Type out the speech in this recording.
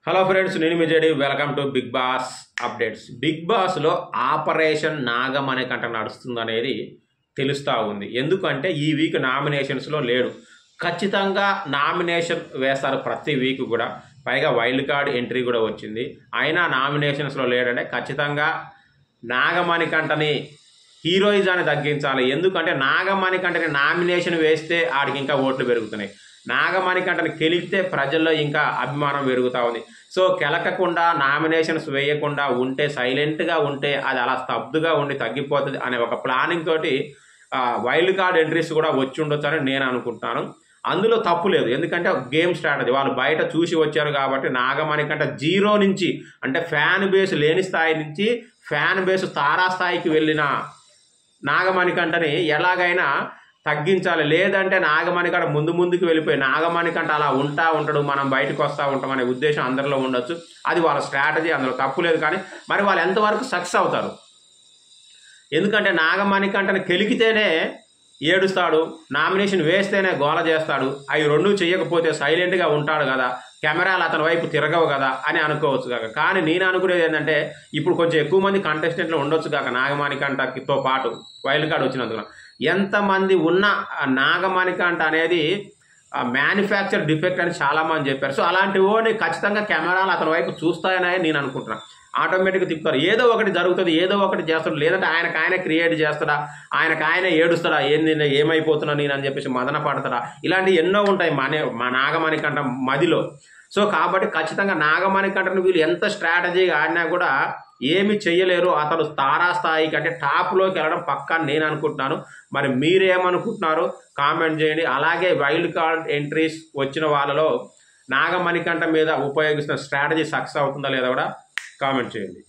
Hello friends, నేను మీ JD. Welcome to big boss updates. Big బాస్లో ఆపరేషన్ నాగమణికంఠ నడుస్తుందనేది తెలుస్తూ ఉంది. ఎందుకంటే ఈ వీక్ నామినేషన్స్లో లేడు. ఖచ్చితంగా నామినేషన్ వేస్తారు ప్రతి వీక్ కూడా. పైగా వైల్డ్ కార్డ్ ఎంట్రీ కూడా వచ్చింది. అయినా నామినేషన్స్లో లేడంటే ఖచ్చితంగా నాగమణికంఠని హీరోయిజాన్ని తగ్గించాలి. ఎందుకంటే నాగమణికంఠని నామినేషన్ వేస్తే ఆడికి ఇంకా ఓట్లు పెరుగుతున్నాయి. నాగమణికంఠని కెలిగితే ప్రజల్లో ఇంకా అభిమానం పెరుగుతూ ఉంది. సో కెలకకుండా నామినేషన్స్ వేయకుండా ఉంటే, సైలెంట్గా ఉంటే అది అలా స్తబ్దుగా ఉండి తగ్గిపోతుంది అనే ఒక ప్లానింగ్ తోటి వైల్డ్ కార్డ్ ఎంట్రీస్ కూడా వచ్చి ఉండొచ్చు అని నేను అనుకుంటున్నాను. అందులో తప్పు లేదు, ఎందుకంటే గేమ్ స్ట్రాటజీ. వాళ్ళు బయట చూసి వచ్చారు కాబట్టి నాగమణికంఠ జీరో నుంచి, అంటే ఫ్యాన్ బేస్ లేని స్థాయి నుంచి ఫ్యాన్ బేస్ తారాస్థాయికి వెళ్ళిన నాగమణికంఠని ఎలాగైనా తగ్గించాలి. లేదంటే నాగమణికంఠ ముందుకు వెళ్ళిపోయి నాగమణికంఠ అలా ఉంటాడు, మనం బయటకు వస్తూ ఉంటాం అనే ఉద్దేశం అందరిలో ఉండొచ్చు. అది వాళ్ళ స్ట్రాటజీ, అందులో తప్పు లేదు. కానీ మరి వాళ్ళు ఎంతవరకు సక్సెస్ అవుతారు? ఎందుకంటే నాగమణికంఠని కెలికితేనే ఏడుస్తాడు, నామినేషన్ వేస్తేనే గోల చేస్తాడు. అవి రెండూ చేయకపోతే సైలెంట్గా ఉంటాడు కదా, కెమెరాలు అతని వైపు తిరగవు కదా అని అనుకోవచ్చు కాక. కానీ నేను అనుకునేది ఏంటంటే, ఇప్పుడు కొంచెం ఎక్కువ మంది కంటెస్టెంట్లు ఉండొచ్చు కాక నాగమణికంఠతో పాటు వైల్డ్ కార్డ్ వచ్చినందుకు. ఎంతమంది ఉన్న నాగమణికంఠ అనేది మ్యానుఫ్యాక్చర్ డిఫెక్ట్ అని చాలామంది చెప్పారు. సో అలాంటి ఓని ఖచ్చితంగా కెమెరాలు అతని వైపు చూస్తాయని నేను అనుకుంటున్నాను. ఆటోమేటిక్గా తిప్పుతారు, ఏదో ఒకటి జరుగుతుంది, ఏదో ఒకటి చేస్తాడు. లేదంటే ఆయనకాయన క్రియేట్ చేస్తాడా, ఆయనకాయన ఏడుస్తాడా, ఏమైపోతున్నా నేను అని చెప్పేసి మదన పడతాడా, ఇలాంటివి ఎన్నో ఉంటాయి మా నాగమణికంఠ మదిలో. సో కాబట్టి ఖచ్చితంగా నాగమణికంఠను వీళ్ళు ఎంత స్ట్రాటజీగా ఆడినా కూడా ఏమి చెయ్యలేరు. అతను తారాస్థాయికి, అంటే టాప్లోకి వెళ్ళడం పక్కా నేను అనుకుంటున్నాను. మరి మీరేమనుకుంటున్నారు కామెంట్ చేయండి. అలాగే వైల్డ్ కార్డ్ ఎంట్రీస్ వచ్చిన వాళ్ళలో నాగమణికంఠ మీద ఉపయోగిస్తున్న స్ట్రాటజీ సక్సెస్ అవుతుందా లేదా కూడా కామెంట్ చేయండి.